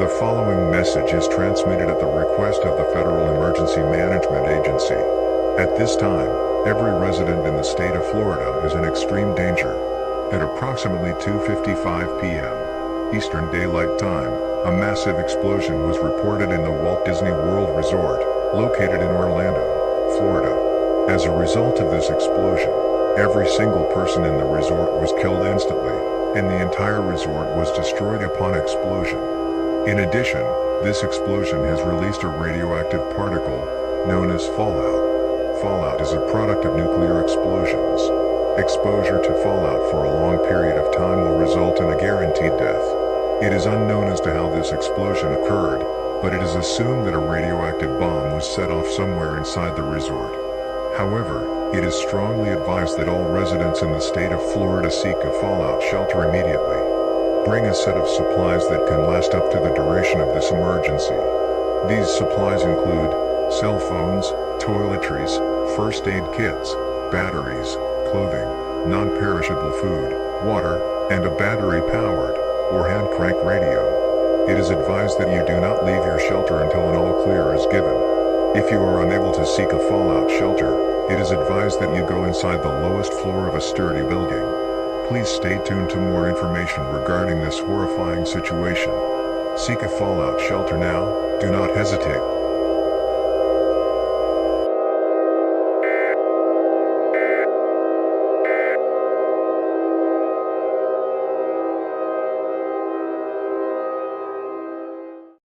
The following message is transmitted at the request of the Federal Emergency Management Agency. At this time, every resident in the state of Florida is in extreme danger. At approximately 2:55 p.m. Eastern Daylight Time, a massive explosion was reported in the Walt Disney World Resort, located in Orlando, Florida. As a result of this explosion, every single person in the resort was killed instantly, and the entire resort was destroyed upon explosion. In addition, this explosion has released a radioactive particle, known as fallout. Fallout is a product of nuclear explosions. Exposure to fallout for a long period of time will result in a guaranteed death. It is unknown as to how this explosion occurred, but it is assumed that a radioactive bomb was set off somewhere inside the resort. However, it is strongly advised that all residents in the state of Florida seek a fallout shelter immediately. Bring a set of supplies that can last up to the duration of this emergency. These supplies include cell phones, toiletries, first aid kits, batteries, clothing, non-perishable food, water, and a battery-powered, or hand-crank radio. It is advised that you do not leave your shelter until an all-clear is given. If you are unable to seek a fallout shelter, it is advised that you go inside the lowest floor of a sturdy building. Please stay tuned to more information regarding this horrifying situation. Seek a fallout shelter now, do not hesitate.